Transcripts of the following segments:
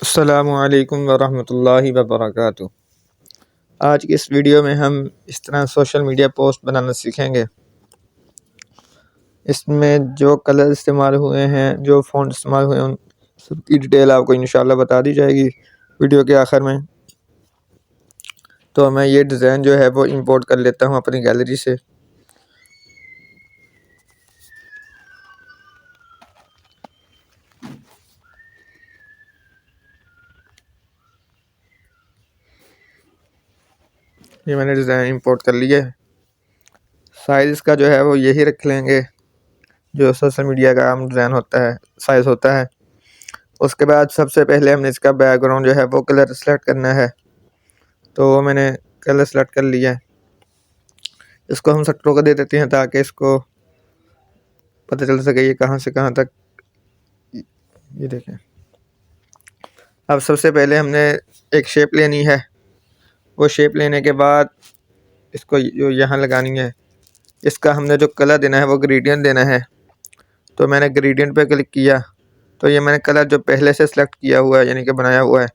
अस्सलामुअलैकुम वरहमतुल्लाहि वबरकातुहू। आज की इस वीडियो में हम इस तरह सोशल मीडिया पोस्ट बनाना सीखेंगे। इसमें जो कलर इस्तेमाल हुए हैं, जो फ़ॉन्ट इस्तेमाल हुए हैं, उन सबकी डिटेल आपको इंशाल्लाह बता दी जाएगी वीडियो के आखिर में। तो मैं ये डिज़ाइन जो है वो इंपोर्ट कर लेता हूँ अपनी गैलरी से। ये मैंने डिज़ाइन इंपोर्ट कर लिया है। साइज़ इसका जो है वो यही रख लेंगे जो सोशल मीडिया का आम डिज़ाइन होता है, साइज़ होता है। उसके बाद सबसे पहले हमने इसका बैकग्राउंड जो है वो कलर सेलेक्ट करना है। तो वो मैंने कलर सेलेक्ट कर लिया है। इसको हम सेक्टरों को दे देते हैं ताकि इसको पता चल सके ये कहाँ से कहाँ तक। ये देखें, अब सबसे पहले हमने एक शेप लेनी है। वो शेप लेने के बाद इसको जो यहाँ लगानी है, इसका हमने जो कलर देना है वो ग्रेडियंट देना है। तो मैंने ग्रेडियंट पे क्लिक किया तो ये मैंने कलर जो पहले से सिलेक्ट किया हुआ है यानी कि बनाया हुआ है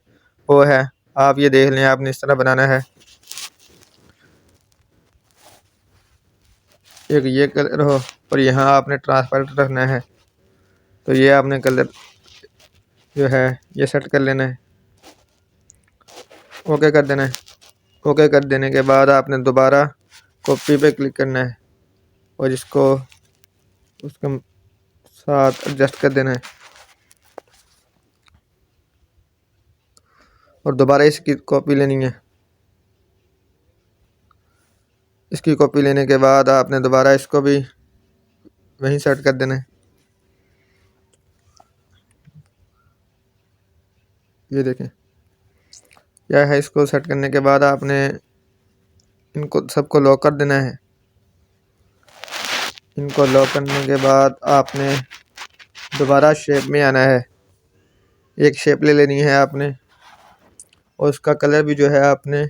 वो है। आप ये देख लें, आपने इस तरह बनाना है। एक ये कलर हो और यहाँ आपने ट्रांसपेरेंट रखना है। तो ये आपने कलर जो है ये सेट कर लेना है, ओके कर देना है। ओके कर देने के बाद आपने दोबारा कॉपी पे क्लिक करना है और इसको उसके साथ एडजस्ट कर देना है और दोबारा इसकी कॉपी लेनी है। इसकी कॉपी लेने के बाद आपने दोबारा इसको भी वहीं सेट कर देना है। ये देखें यह है। इसको सेट करने के बाद आपने इनको सबको लॉक कर देना है। इनको लॉक करने के बाद आपने दोबारा शेप में आना है। एक शेप ले लेनी है आपने और उसका कलर भी जो है आपने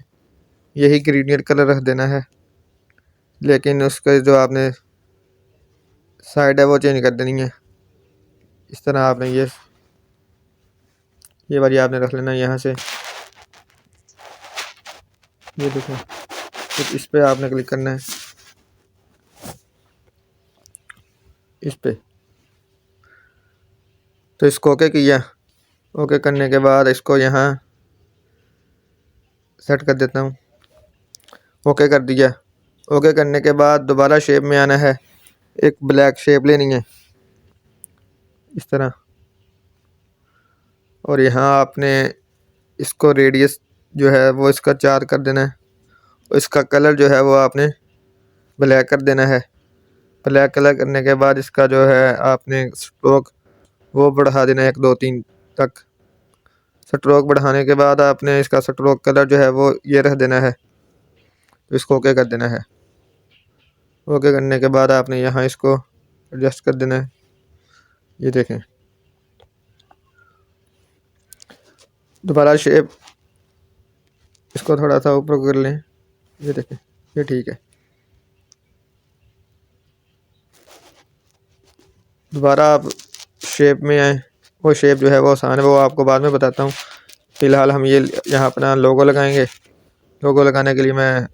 यही ग्रेडियंट कलर रख देना है, लेकिन उसका जो आपने साइड है वो चेंज कर देनी है। इस तरह आपने ये वाली आपने रख लेना है यहाँ से। ये देखें, तो इस पे आपने क्लिक करना है, इस पे। तो इसको ओके किया। ओके करने के बाद इसको यहाँ सेट कर देता हूँ। ओके कर दिया। ओके करने के बाद दोबारा शेप में आना है। एक ब्लैक शेप लेनी है इस तरह और यहाँ आपने इसको रेडियस जो है वो इसका 4 कर देना है और इसका कलर जो है वो आपने ब्लैक कर देना है। ब्लैक कलर करने के बाद इसका जो है आपने स्ट्रोक वो बढ़ा देना है 1 2 3 तक। स्ट्रोक बढ़ाने के बाद आपने इसका स्ट्रोक कलर जो है वो ये रख देना है। तो इसको ओके कर देना है। ओके करने के बाद आपने यहाँ इसको एडजस्ट कर देना है। ये देखें, दोबारा शेप इसको थोड़ा सा ऊपर कर लें। ये देखें, ये ठीक है। दोबारा आप शेप में आए। वो शेप जो है वो आसान है, वो आपको बाद में बताता हूँ। फ़िलहाल हम ये यहाँ अपना लोगो लगाएंगे। लोगो लगाने के लिए मैं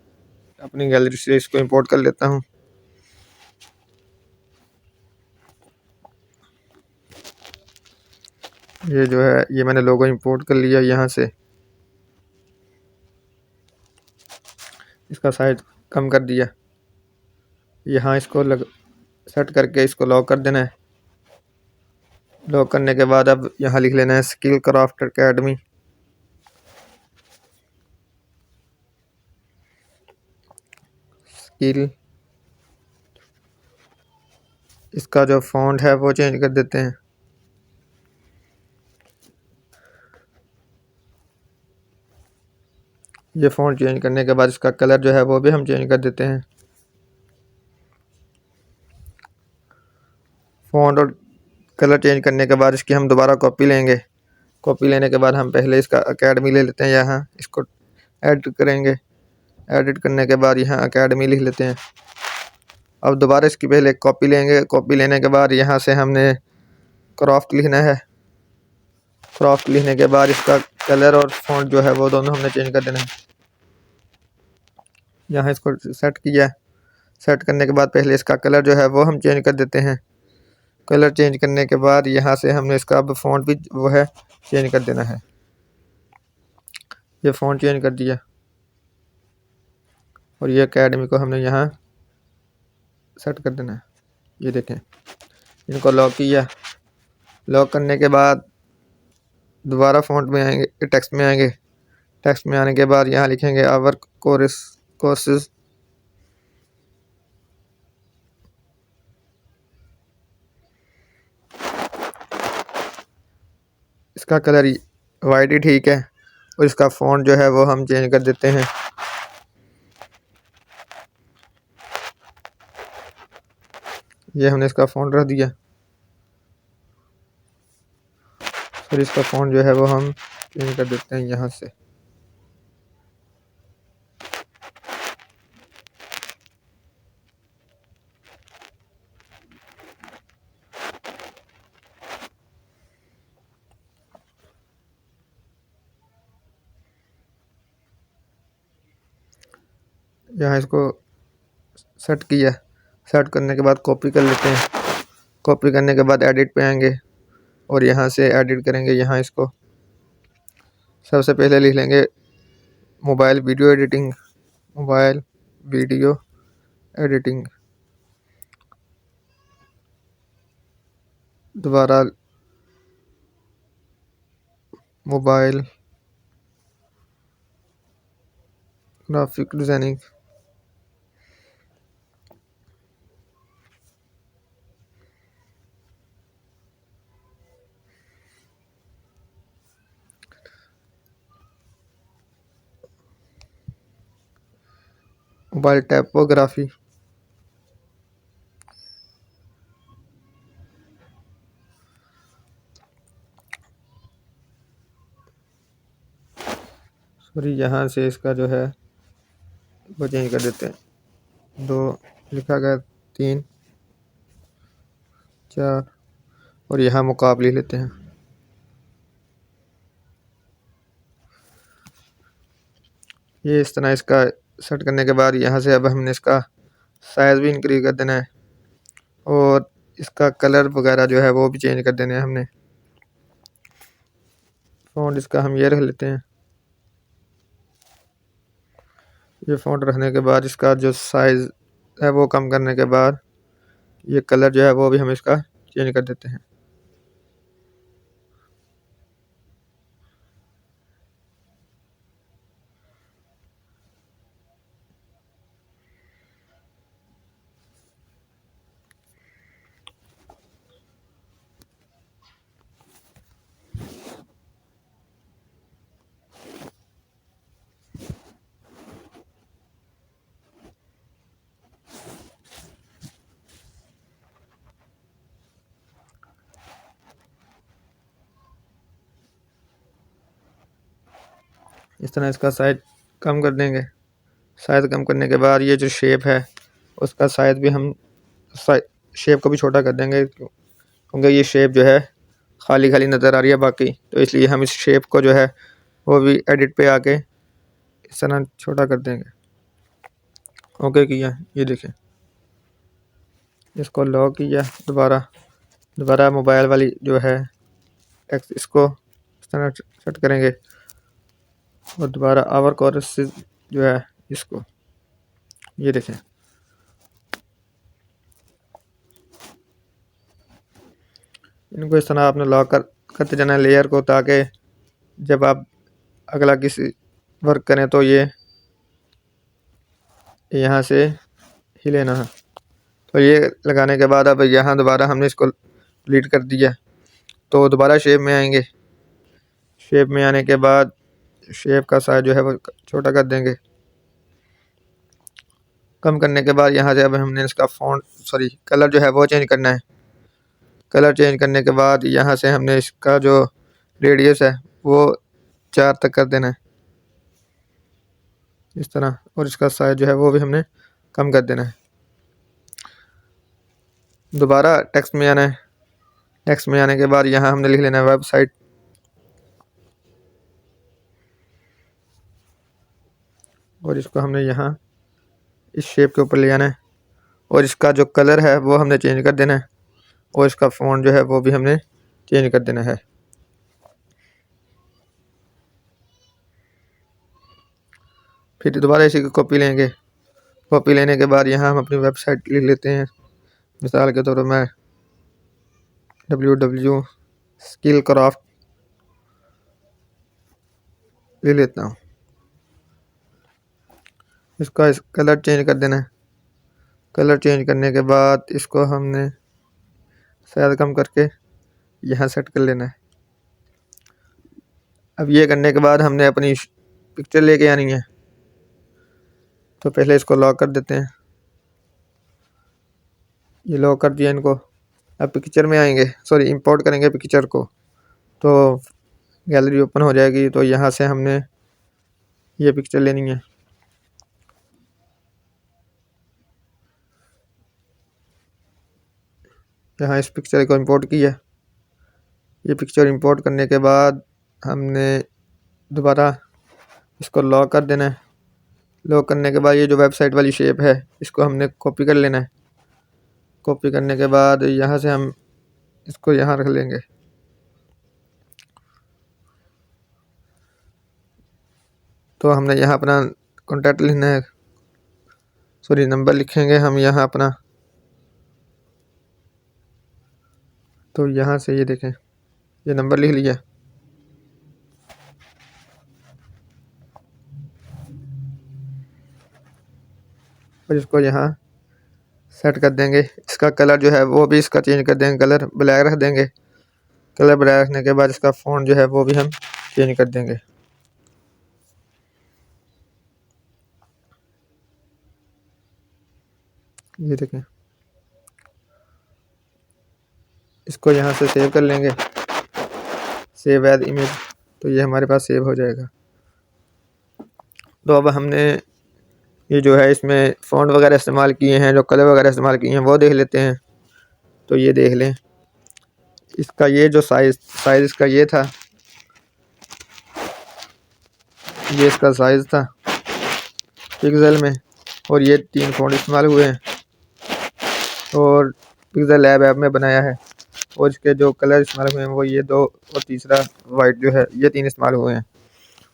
अपनी गैलरी से इसको इंपोर्ट कर लेता हूँ। ये जो है ये मैंने लोगो इंपोर्ट कर लिया यहाँ से। इसका साइज कम कर दिया। यहाँ इसको सेट करके इसको लॉक कर देना है। लॉक करने के बाद अब यहाँ लिख लेना है स्किल क्राफ्ट एकेडमी। स्किल, इसका जो फॉन्ट है वो चेंज कर देते हैं। ये फॉन्ट चेंज करने के बाद इसका कलर जो है वो भी हम चेंज कर देते हैं। फॉन्ट और कलर चेंज करने के बाद इसकी हम दोबारा कॉपी लेंगे। कॉपी लेने के बाद हम पहले इसका एकेडमी ले लेते हैं। यहाँ इसको एडिट करेंगे। एडिट करने के बाद यहाँ एकेडमी लिख लेते हैं। अब दोबारा इसकी पहले कॉपी लेंगे। कॉपी लेने के बाद यहाँ से हमने क्राफ्ट लिखना है। क्रॉप लिखने के बाद इसका कलर और फॉन्ट जो है वो दोनों हमने चेंज कर देना है। यहाँ इसको सेट किया। सेट करने के बाद पहले इसका कलर जो है वो हम चेंज कर देते हैं। कलर चेंज करने के बाद यहाँ से हमने इसका अब फॉन्ट भी वो है चेंज कर देना है। ये फॉन्ट चेंज कर दिया और ये एकेडमी को हमने यहाँ सेट कर देना है। ये देखें, इनको लॉक किया। लॉक करने के बाद दोबारा फॉन्ट में आएंगे, टेक्स्ट में आएंगे। टेक्स्ट में आने के बाद यहाँ लिखेंगे आवर कोर्सेज। इसका कलर वाइट ही ठीक है और इसका फॉन्ट जो है वो हम चेंज कर देते हैं। ये हमने इसका फॉन्ट रख दिया और इसका फॉन्ट जो है वो हम चेंज कर देते हैं यहाँ से। यहाँ इसको सेट किया। सेट करने के बाद कॉपी कर लेते हैं। कॉपी करने के बाद एडिट पे आएंगे और यहाँ से एडिट करेंगे। यहाँ इसको सबसे पहले लिख लेंगे mobile video editing. Mobile video editing. दोबारा mobile graphic designing. Mobile typography. Sorry, यहाँ से इसका जो है वो चेंज कर देते हैं। 2 लिखा गया, 3 4 और यहाँ मुकाबले लेते हैं। ये इस तरह इसका सेट करने के बाद यहाँ से अब हमने इसका साइज़ भी इंक्रीज कर देना है और इसका कलर वगैरह जो है वो भी चेंज कर देने हैं हमने। फ़ॉन्ट इसका हम ये रख लेते हैं। ये फ़ॉन्ट रखने के बाद इसका जो साइज़ है वो कम करने के बाद ये कलर जो है वो भी हम इसका चेंज कर देते हैं। इस तरह इसका साइज कम कर देंगे। साइज़ कम करने के बाद ये जो शेप है उसका साइज़ भी हम शेप को भी छोटा कर देंगे क्योंकि ये शेप जो है खाली खाली नज़र आ रही है बाकी, तो इसलिए हम इस शेप को जो है वो भी एडिट पे आके इस तरह छोटा कर देंगे। ओके किया, ये देखें, इसको लॉक किया। दोबारा मोबाइल वाली जो है टेक्स्ट इसको इस तरह सेट करेंगे और दोबारा आवर कोर्सेज जो है इसको, ये देखें, इनको इस तरह आपने लॉक करते जाना है लेयर को, ताकि जब आप अगला किसी वर्क करें तो ये यहाँ से हिले ना। तो ये लगाने के बाद अब यहाँ दोबारा हमने इसको डिलीट कर दिया तो दोबारा शेप में आएंगे। शेप में आने के बाद शेप का साइज जो है वो छोटा कर देंगे। कम करने के बाद यहाँ से अब हमने इसका कलर जो है वो चेंज करना है। कलर चेंज करने के बाद यहाँ से हमने इसका जो रेडियस है वो 4 तक कर देना है इस तरह, और इसका साइज जो है वो भी हमने कम कर देना है। दोबारा टेक्स्ट में आना है। टेक्स्ट में आने के बाद यहाँ हमने लिख लेना है वेबसाइट। और इसको हमने यहाँ इस शेप के ऊपर ले आना है और इसका जो कलर है वो हमने चेंज कर देना है और इसका फ़ॉन्ट जो है वो भी हमने चेंज कर देना है। फिर दोबारा इसी की कॉपी लेंगे। कॉपी लेने के बाद यहाँ हम अपनी वेबसाइट लिख लेते हैं। मिसाल के तौर पर मैं www.skillcraft ले लेता हूँ। इसका कलर चेंज कर देना है। कलर चेंज करने के बाद इसको हमने साइज कम करके यहाँ सेट कर लेना है। अब ये करने के बाद हमने अपनी पिक्चर लेके आनी है। तो पहले इसको लॉक कर देते हैं। ये लॉक कर दिया इनको। अब पिक्चर में आएंगे, सॉरी इंपोर्ट करेंगे पिक्चर को, तो गैलरी ओपन हो जाएगी। तो यहाँ से हमने ये पिक्चर लेनी है। यहाँ इस पिक्चर को इंपोर्ट किया। ये पिक्चर इंपोर्ट करने के बाद हमने दोबारा इसको लॉक कर देना है। लॉक करने के बाद ये जो वेबसाइट वाली शेप है इसको हमने कॉपी कर लेना है। कॉपी करने के बाद यहाँ से हम इसको यहाँ रख लेंगे। तो हमने यहाँ अपना कॉन्टैक्ट लिखना है, सॉरी नंबर लिखेंगे हम यहाँ अपना। तो यहाँ से ये देखें, ये नंबर लिख लिया। और इसको यहाँ सेट कर देंगे। इसका कलर जो है वो भी इसका चेंज कर देंगे, कलर ब्लैक रख देंगे। कलर ब्लैक रखने के बाद इसका फ़ॉन्ट जो है वो भी हम चेंज कर देंगे। ये देखें, इसको यहाँ से सेव कर लेंगे, सेव एज इमेज। तो ये हमारे पास सेव हो जाएगा। तो अब हमने ये जो है इसमें फ़ॉन्ट वगैरह इस्तेमाल किए हैं, जो कलर वगैरह इस्तेमाल किए हैं वो देख लेते हैं। तो ये देख लें, इसका ये जो साइज़ इसका ये था, ये इसका साइज़ था पिक्सेल में, और ये 3 फ़ॉन्ट इस्तेमाल हुए हैं और पिक्सेल लैब ऐप में बनाया है। और इसके जो कलर इस्तेमाल हुए हैं वो ये 2 और तीसरा वाइट जो है ये 3 इस्तेमाल हुए हैं।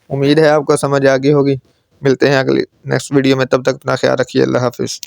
उम्मीद है आपको समझ आ गई होगी। मिलते हैं अगली नेक्स्ट वीडियो में, तब तक अपना ख्याल रखिए। अल्लाह हाफिज़।